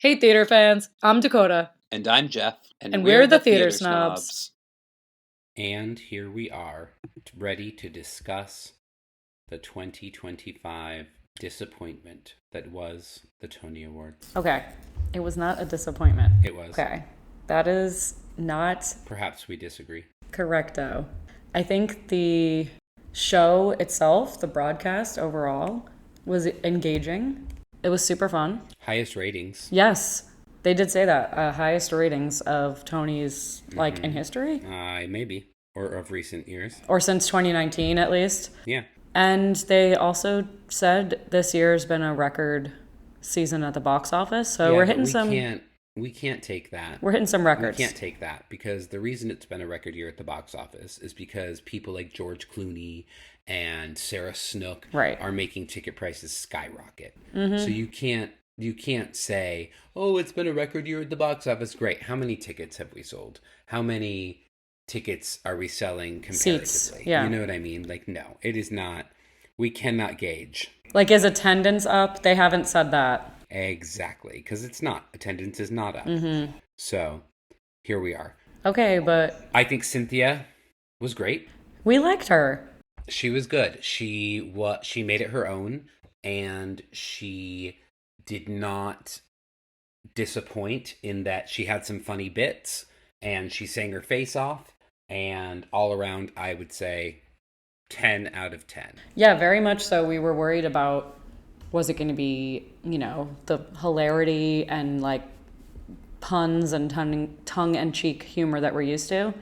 Hey, theater fans, I'm Dakota. And I'm Jeff. And we're the Theater Snobs. And here we are, ready to discuss the 2025 disappointment that was the Tony Awards. Okay, it was not a disappointment. It was. Okay, that is not Perhaps we disagree. correcto. I think the show itself, the broadcast overall, was engaging. It was super fun. Highest ratings. Yes, they did say that. Highest ratings of Tony's, in history? Maybe. Or of recent years. Or since 2019, at least. Yeah. And they also said this year's been a record season at the box office. So we're hitting We can't take that. We're hitting some records. We can't take that because the reason it's been a record year at the box office is because people like George Clooney and Sarah Snook are making ticket prices skyrocket. Mm-hmm. So you can't say, oh, it's been a record year at the box office. Great. How many tickets have we sold? How many tickets are we selling comparatively? Seats, yeah. You know what I mean? No, it is not. We cannot gauge. Is attendance up? They haven't said that. Exactly, because it's not. Attendance is not up. Mm-hmm. So here we are. Okay, but I think Cynthia was great. We liked her. She was good. She made it her own, and she did not disappoint in that she had some funny bits, and she sang her face off, and all around, I would say 10 out of 10. Yeah, very much so. We were worried about, was it going to be, the hilarity and puns and tongue-in-cheek humor that we're used to?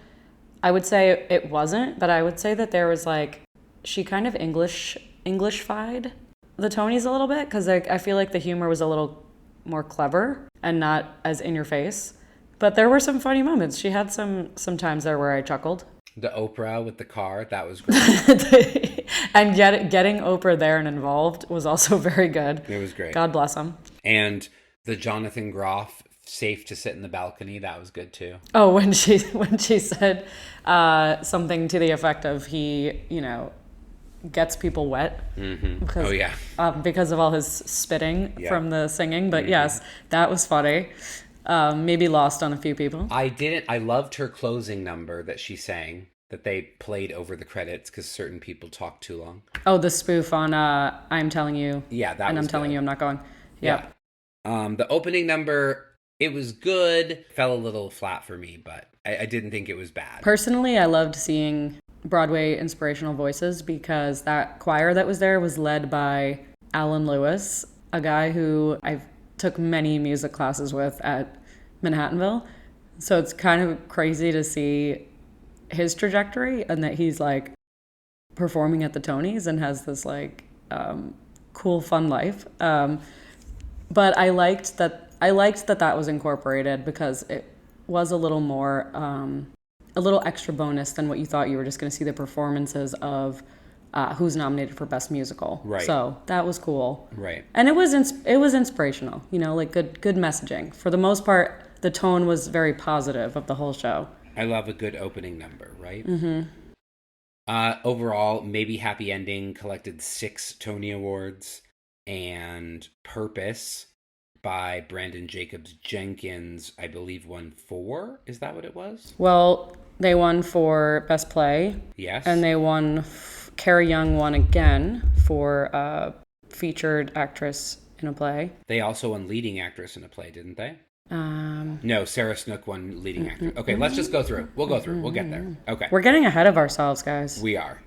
I would say it wasn't, but I would say that there was she kind of English-fied the Tonys a little bit, because I feel like the humor was a little more clever and not as in your face. But there were some funny moments. She had some times there where I chuckled. The Oprah with the car, that was great. And getting Oprah there and involved was also very good. It was great. God bless him. And the Jonathan Groff, safe to sit in the balcony, that was good too. Oh, when she said something to the effect of he, gets people wet. Mm-hmm. Because of all his spitting from the singing. But yes, that was funny. Maybe lost on a few people. I loved her closing number that she sang, that they played over the credits because certain people talked too long. Oh, the spoof on I'm telling you. Yeah, that and was I'm telling good. you I'm not going. Yeah. The opening number, it was good. Fell a little flat for me, but I didn't think it was bad. Personally, I loved seeing Broadway inspirational voices because that choir that was there was led by Alan Lewis, a guy who I took many music classes with at Manhattanville. So it's kind of crazy to see his trajectory and that he's performing at the Tonys and has this cool, fun life. But I liked that was incorporated because it was a little more, a little extra bonus than what you thought you were just going to see the performances of who's nominated for Best Musical. Right. So that was cool. Right. And it was inspirational, good messaging. For the most part, the tone was very positive of the whole show. I love a good opening number, right? Mm-hmm. Overall, maybe Happy Ending collected 6 Tony Awards, and Purpose by Brandon Jacobs Jenkins, I believe, won 4. Is that what it was? Well, they won for Best Play. Yes. And they won, Carrie Young won again for featured actress in a play. They also won leading actress in a play, didn't they? No, Sarah Snook won leading actress. Okay, let's just go through. We'll go through. We'll get there. Okay. We're getting ahead of ourselves, guys. We are.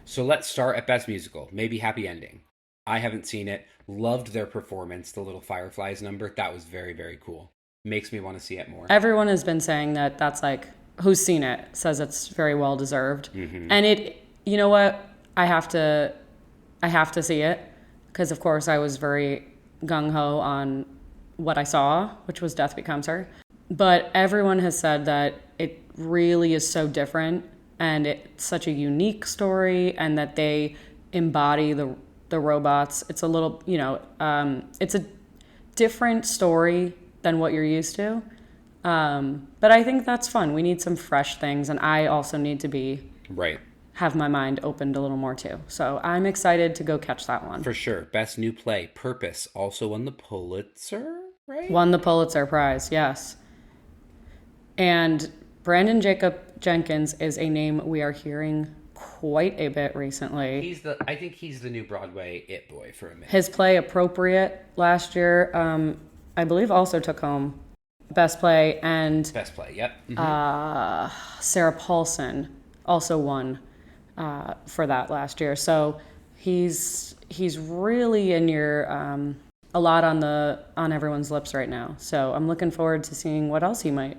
So let's start at Best Musical. Maybe Happy Ending. I haven't seen it. Loved their performance, the Little Fireflies number. That was very, very cool. Makes me want to see it more. Everyone has been saying that's who's seen it says it's very well deserved. Mm-hmm. And it, you know what? I have to see it because of course I was very gung-ho on what I saw, which was Death Becomes Her. But everyone has said that it really is so different and it's such a unique story and that they embody the robots. It's a little, it's a different story than what you're used to. But I think that's fun. We need some fresh things, and I also need to have my mind opened a little more too. So I'm excited to go catch that one. For sure. Best New Play, Purpose, also won the Pulitzer. right? Won the Pulitzer Prize, yes. And Brandon Jacob Jenkins is a name we are hearing quite a bit recently. I think he's the new Broadway it boy for a minute. His play Appropriate last year, I believe, also took home Best Play, and Best Play, yep. Sarah Paulson also won for that last year. So he's really in your a lot on everyone's lips right now. So I'm looking forward to seeing what else he might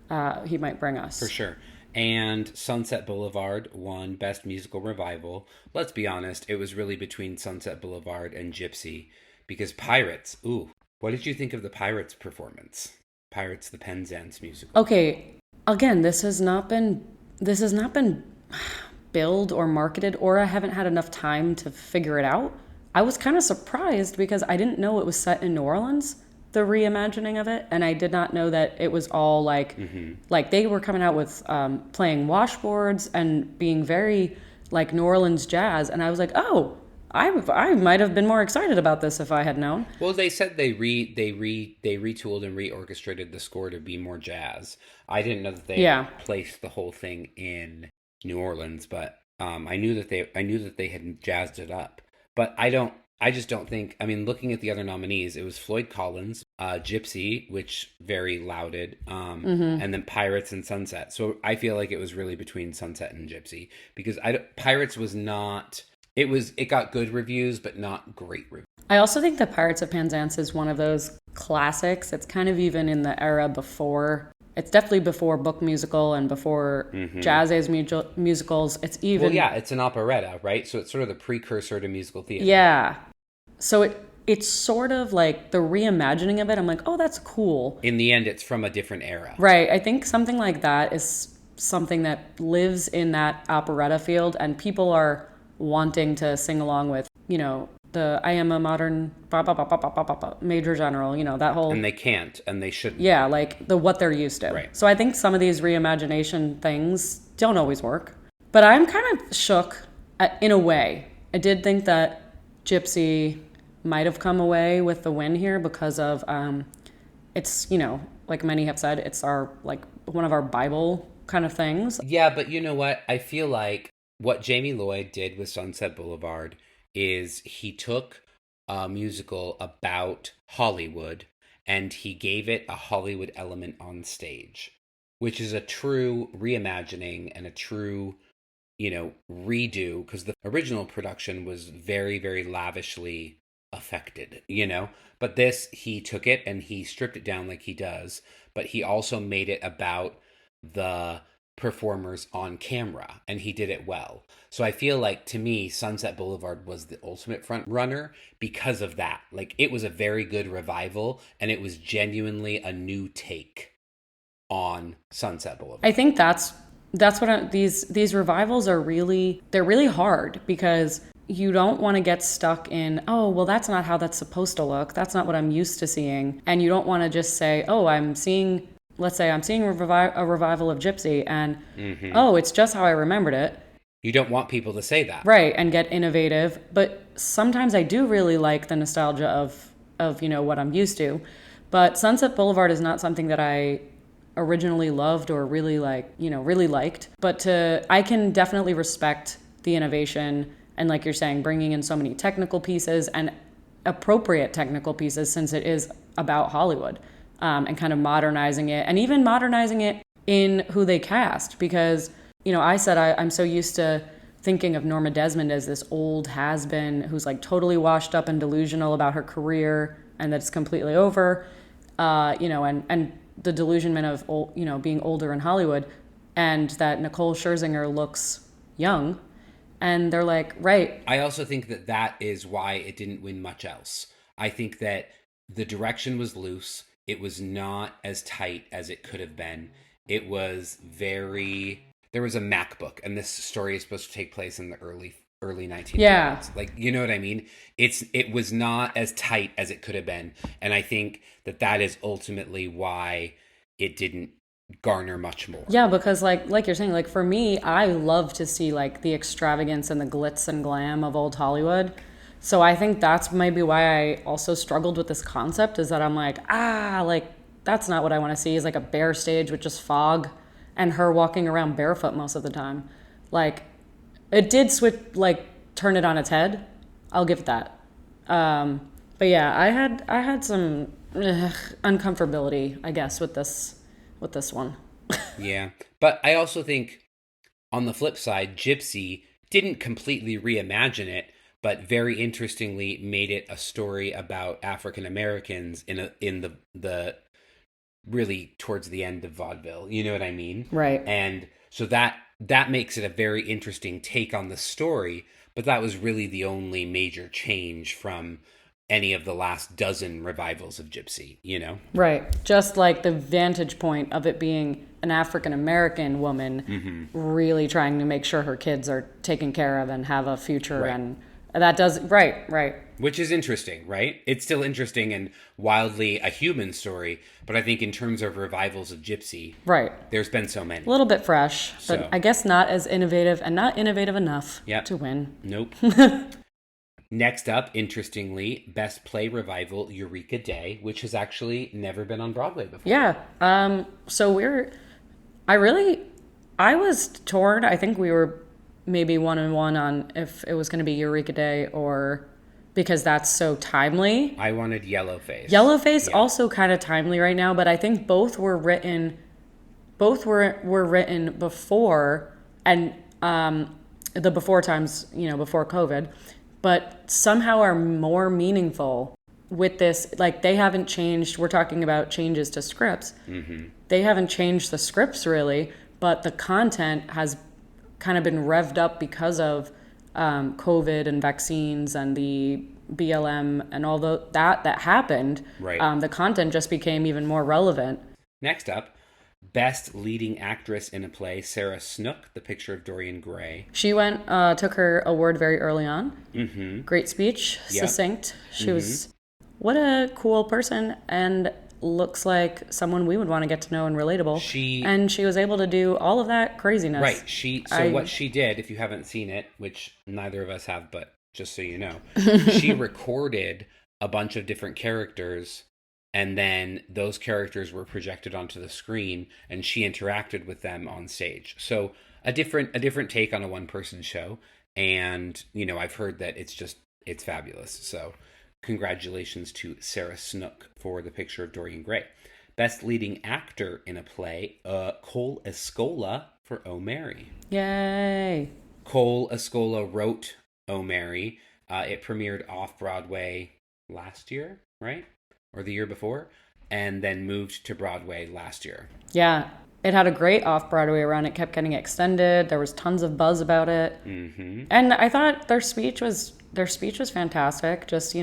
bring us. For sure. And Sunset Boulevard won Best Musical Revival. Let's be honest, it was really between Sunset Boulevard and Gypsy, because Pirates, what did you think of the Pirates performance? Pirates, the Penzance musical. Okay, again, this has not been billed or marketed, or I haven't had enough time to figure it out. I was kind of surprised because I didn't know it was set in New Orleans, the reimagining of it, and I did not know that it was all like they were coming out with playing washboards and being very like New Orleans jazz, and I was like, oh, I might have been more excited about this if I had known. Well, they said they retooled and reorchestrated the score to be more jazz. I didn't know that they placed the whole thing in New Orleans, but I knew that they had jazzed it up. But I just don't think. I mean, looking at the other nominees, it was Floyd Collins, Gypsy, which very lauded, and then Pirates and Sunset. So I feel like it was really between Sunset and Gypsy, because Pirates was not. It got good reviews, but not great reviews. I also think that Pirates of Penzance is one of those classics. It's kind of even in the era before. It's definitely before book musical and before jazz musicals. It's even... Well, yeah, it's an operetta, right? So it's sort of the precursor to musical theater. Yeah. So it's sort of like the reimagining of it. I'm like, oh, that's cool. In the end, it's from a different era. Right. I think something like that is something that lives in that operetta field, and people are wanting to sing along with, the I Am a Modern Major General, that whole... And they can't, and they shouldn't. Yeah, like what they're used to. Right. So I think some of these reimagination things don't always work. But I'm kind of shook in a way. I did think that Gypsy might have come away with the win here because of, it's, like many have said, it's one of our Bible kind of things. Yeah, but you know what? I feel like what Jamie Lloyd did with Sunset Boulevard is he took a musical about Hollywood and he gave it a Hollywood element on stage, which is a true reimagining and a true, redo, because the original production was very, very lavishly affected, But this, he took it and he stripped it down like he does, but he also made it about the performers on camera, and he did it well. So I feel like, to me, Sunset Boulevard was the ultimate front runner because of that. Like, it was a very good revival, and it was genuinely a new take on Sunset Boulevard. I think that's what these revivals are they're really hard, because you don't want to get stuck in, oh, well, that's not how that's supposed to look. That's not what I'm used to seeing. And you don't want to just say, oh, let's say I'm seeing a revival of Gypsy, and oh, it's just how I remembered it. You don't want people to say that. Right, and get innovative. But sometimes I do really like the nostalgia of what I'm used to. But Sunset Boulevard is not something that I originally loved or really really liked. But I can definitely respect the innovation and, like you're saying, bringing in so many technical pieces and appropriate technical pieces, since it is about Hollywood. And kind of modernizing it, and even modernizing it in who they cast. Because, I said I'm so used to thinking of Norma Desmond as this old has-been who's like totally washed up and delusional about her career and that it's completely over, and the delusionment of, being older in Hollywood, and that Nicole Scherzinger looks young. And they're like, right. I also think that is why it didn't win much else. I think that the direction was loose. It was not as tight as it could have been. It was there was a MacBook, and this story is supposed to take place in the early 1900s. Yeah. Like, you know what I mean? It was not as tight as it could have been. And I think that is ultimately why it didn't garner much more. Yeah, because like you're saying, like, for me, I love to see like the extravagance and the glitz and glam of old Hollywood. So I think that's maybe why I also struggled with this concept, is that I'm like, like that's not what I want to see, is like a bare stage with just fog and her walking around barefoot most of the time. Like it did switch, like turn it on its head. I'll give it that. But yeah, I had some uncomfortability, I guess, with this one. Yeah. But I also think on the flip side, Gypsy didn't completely reimagine it, but very interestingly made it a story about African Americans in the really towards the end of vaudeville. You know what I mean? Right. And so that makes it a very interesting take on the story, but that was really the only major change from any of the last dozen revivals of Gypsy, you know? Right. Just like the vantage point of it being an African American woman really trying to make sure her kids are taken care of and have a future. Right. And that does, right. Which is interesting, right? It's still interesting and wildly a human story, but I think in terms of revivals of Gypsy, Right. there's been so many. A little bit fresh, but So. I guess not as innovative and not innovative enough Yep. to win. Nope. Next up, interestingly, Best Play Revival, Eureka Day, which has actually never been on Broadway before. Yeah. So I was torn. I think we were maybe 1-1 on if it was going to be Eureka Day, or because that's so timely. I wanted Yellowface. Yellowface also kind of timely right now, but I think both were written before, and the before times, before COVID, but somehow are more meaningful with this. Like they haven't changed. We're talking about changes to scripts. They haven't changed the scripts really, but the content has kind of been revved up because of COVID and vaccines and the BLM and all that happened. Right. The content just became even more relevant. Next up, Best Leading Actress in a Play, Sarah Snook, The Picture of Dorian Gray. She took her award very early on. Great speech, succinct. She was, what a cool person, and looks like someone we would want to get to know and relatable. And she was able to do all of that craziness. Right. What she did, if you haven't seen it, which neither of us have, but just so you know, she recorded a bunch of different characters, and then those characters were projected onto the screen, and she interacted with them on stage. So a different take on a one-person show, and I've heard that it's fabulous. So congratulations to Sarah Snook for The Picture of Dorian Gray. Best Leading Actor in a Play, Cole Escola for Oh Mary. Yay! Cole Escola wrote Oh Mary. It premiered off-Broadway last year, right? Or the year before, and then moved to Broadway last year. Yeah, it had a great off-Broadway run. It kept getting extended. There was tons of buzz about it. And I thought their speech was fantastic. Just,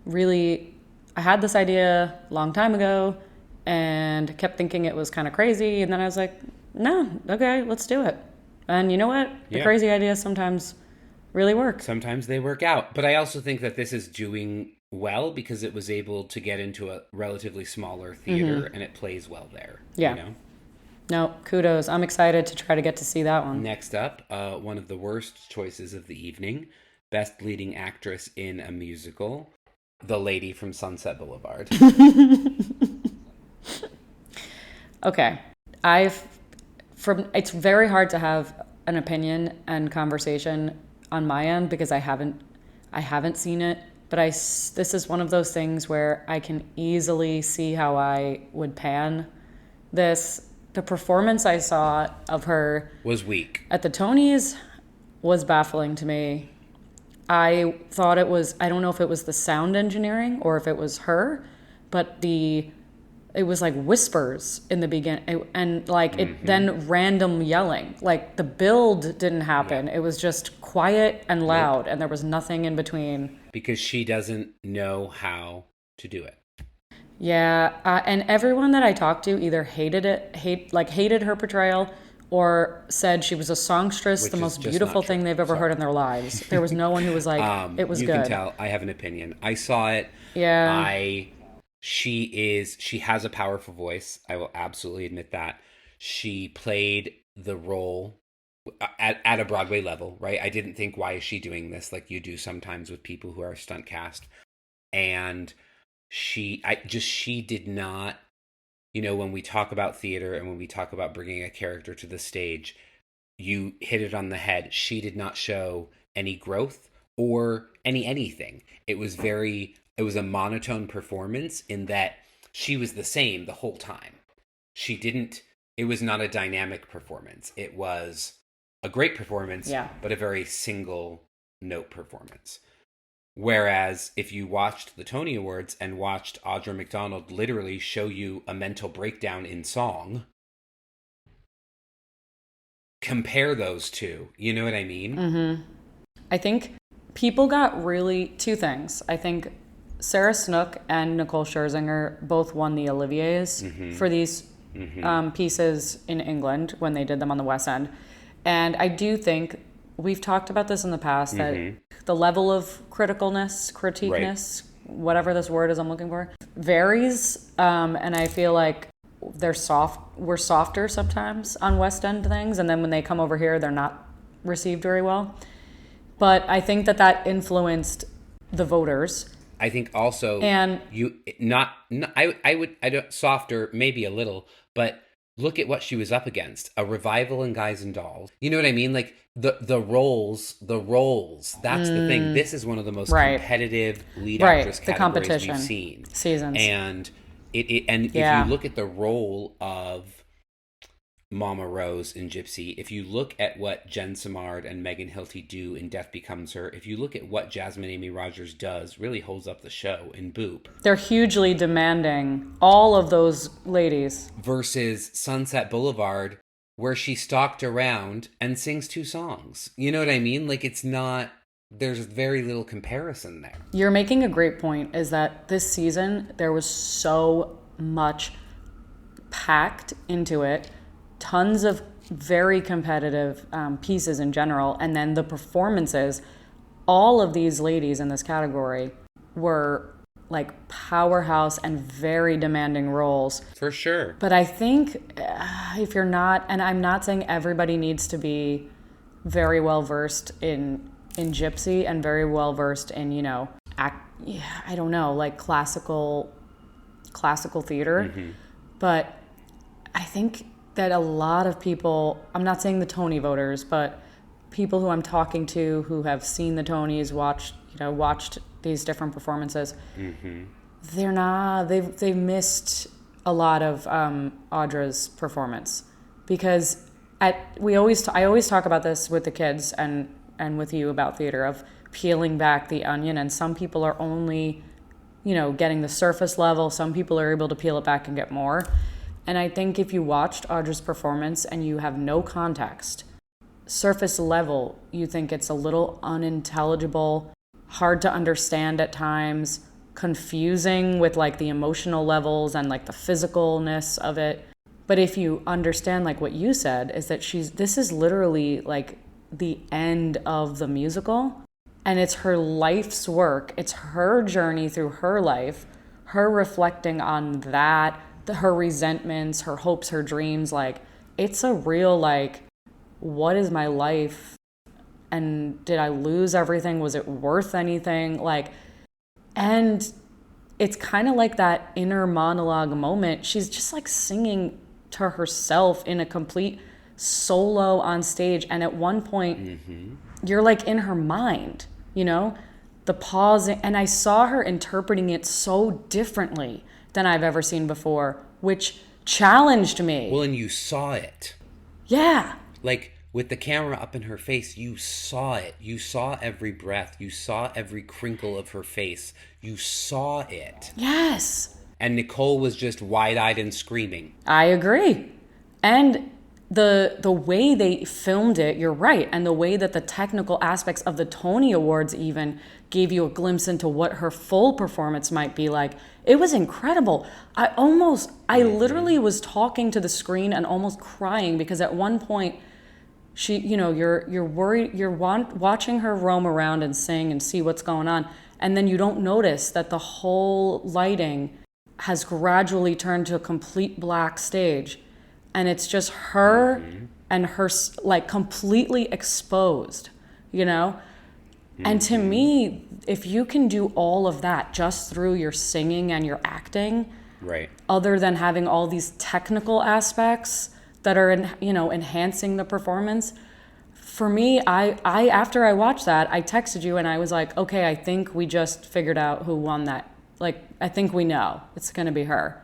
really, I had this idea a long time ago and kept thinking it was kind of crazy. And then I was like, no, okay, let's do it. And you know what? The crazy ideas sometimes really work. Sometimes they work out. But I also think that this is doing well because it was able to get into a relatively smaller theater and it plays well there. Yeah. No, kudos. I'm excited to try to get to see that one. Next up, one of the worst choices of the evening, Best Leading Actress in a Musical, The Lady from Sunset Boulevard. Okay. It's very hard to have an opinion and conversation on my end because I haven't seen it. But this is one of those things where I can easily see how I would pan this. The performance I saw of her was weak at the Tonys was baffling to me. I thought I don't know if it was the sound engineering or if it was her, but it was like whispers in the beginning and like it then random yelling. Like the build didn't happen. It was just quiet and loud and there was nothing in between. Because she doesn't know how to do it. Yeah, and everyone that I talked to either hated her portrayal or said she was a songstress, the most beautiful thing they've ever heard in their lives. There was no one who was like, it was good. You can tell I have an opinion. I saw it. Yeah. She has a powerful voice. I will absolutely admit that. She played the role at a Broadway level, right? I didn't think, why is she doing this, like you do sometimes with people who are stunt cast. And she did not, when we talk about theater and when we talk about bringing a character to the stage, you hit it on the head. She did not show any growth or anything. It was a monotone performance in that she was the same the whole time. It was not a dynamic performance. It was a great performance, but a very single note performance. Whereas if you watched the Tony Awards and watched Audra McDonald literally show you a mental breakdown in song, compare those two. You know what I mean? Mm-hmm. I think people got two things. I think Sarah Snook and Nicole Scherzinger both won the Oliviers for these pieces in England when they did them on the West End. And I do think, we've talked about this in the past, that the level of critiqueness, whatever this word is I'm looking for, varies. And I feel like we're softer sometimes on West End things. And then when they come over here, they're not received very well. But I think that influenced the voters. I think also, and I don't, softer, maybe a little, but look at what she was up against. A revival in Guys and Dolls. You know what I mean? Like the roles, that's the thing. This is one of the most competitive lead actress categories we've seen. Seasons. And if you look at the role of Mama Rose in Gypsy, if you look at what Jen Simard and Megan Hilty do in Death Becomes Her, if you look at what Jasmine Amy Rogers does, really holds up the show in Boop. They're hugely demanding, all of those ladies. Versus Sunset Boulevard, where she stalked around and sings 2 songs. You know what I mean? Like, there's very little comparison there. You're making a great point, is that this season, there was so much packed into it. Tons of very competitive pieces in general. And then the performances, all of these ladies in this category were like powerhouse and very demanding roles. For sure. But I think if you're not, and I'm not saying everybody needs to be very well versed in Gypsy and very well versed in, I don't know, like classical theater. But I think that a lot of people, I'm not saying the Tony voters, but people who I'm talking to who have seen the Tonys, watched these different performances, they've missed a lot of Audra's performance, because I always talk about this with the kids and with you about theater, of peeling back the onion, and some people are only, getting the surface level. Some people are able to peel it back and get more. And I think if you watched Audra's performance and you have no context, surface level, you think it's a little unintelligible, hard to understand at times, confusing with like the emotional levels and like the physicalness of it. But if you understand, like what you said, is that this is literally like the end of the musical, and it's her life's work. It's her journey through her life, her reflecting on that, her resentments, her hopes, her dreams. Like, it's a real, like, what is my life? And did I lose everything? Was it worth anything? Like, and it's kind of like that inner monologue moment. She's just like singing to herself in a complete solo on stage. And at one point, you're like in her mind, the pausing. And I saw her interpreting it so differently than I've ever seen before, which challenged me. Well, and you saw it. Yeah. Like, with the camera up in her face, you saw it. You saw every breath. You saw every crinkle of her face. You saw it. Yes. And Nicole was just wide-eyed and screaming. I agree. And the way they filmed it, you're right. And the way that the technical aspects of the Tony Awards even gave you a glimpse into what her full performance might be like. It was incredible. I literally was talking to the screen and almost crying, because at one point, she, you're worried, you're watching her roam around and sing and see what's going on. And then you don't notice that the whole lighting has gradually turned to a complete black stage. And it's just her and her like completely exposed, you know? And to me, if you can do all of that just through your singing and your acting, right, other than having all these technical aspects that are, enhancing the performance, for me, I after I watched that, I texted you and I was like, okay, I think we just figured out who won that. Like, I think we know it's going to be her.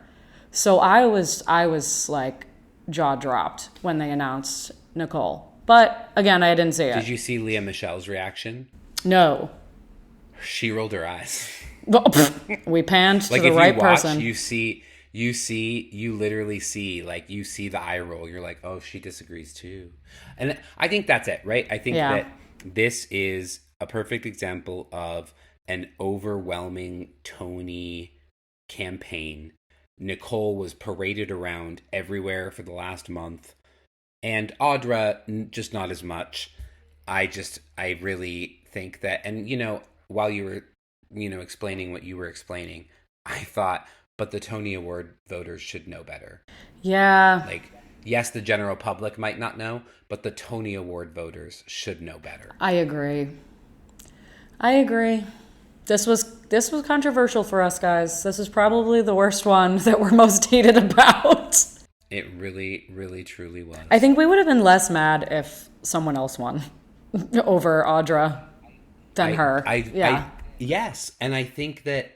So I was like jaw dropped when they announced Nicole. But again, I didn't see it. Did you see Leah Michelle's reaction? No. She rolled her eyes. We panned to Like, the if right you watch, person. you literally see, like, you see the eye roll. You're like, oh, she disagrees too. And I think that's it, right? I think that this is a perfect example of an overwhelming Tony campaign. Nicole was paraded around everywhere for the last month, and Audra just not as much. I really think that, and while you were, explaining what you were explaining, I thought, but the Tony Award voters should know better. Yeah. Like, yes, the general public might not know, but the Tony Award voters should know better. I agree. This was controversial for us, guys. This is probably the worst one that we're most heated about. It really, really, truly was. I think we would have been less mad if someone else won over Audra than her. Yes, and I think that,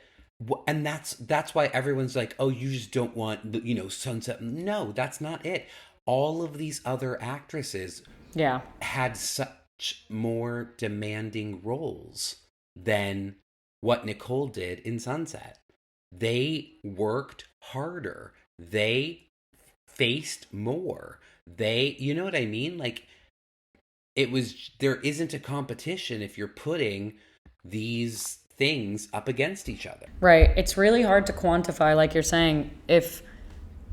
and that's why everyone's like, oh, you just don't want Sunset. No, that's not it. All of these other actresses, had such more demanding roles than what Nicole did in Sunset. They worked harder. They faced more. You know what I mean? Like, there isn't a competition if you're putting these things up against each other. Right. It's really hard to quantify, like you're saying, if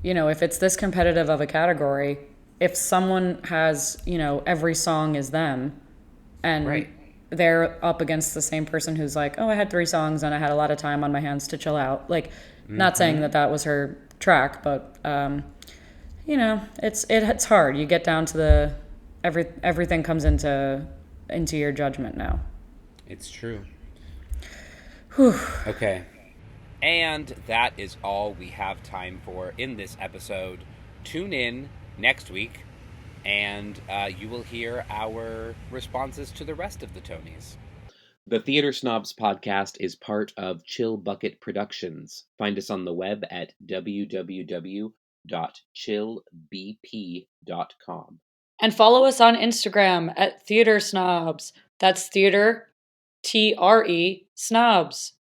it's this competitive of a category, if someone has, every song is them, and they're up against the same person who's like, oh, I had 3 songs and I had a lot of time on my hands to chill out. Like, not saying that was her track, but it's hard. You get down to everything comes into your judgment now. It's true. Whew. Okay. And that is all we have time for in this episode. Tune in next week, and you will hear our responses to the rest of the Tonys. The Theater Snobs podcast is part of Chill Bucket Productions. Find us on the web at www.chillbp.com. And follow us on Instagram at Theater Snobs. That's theater, TRE, snobs.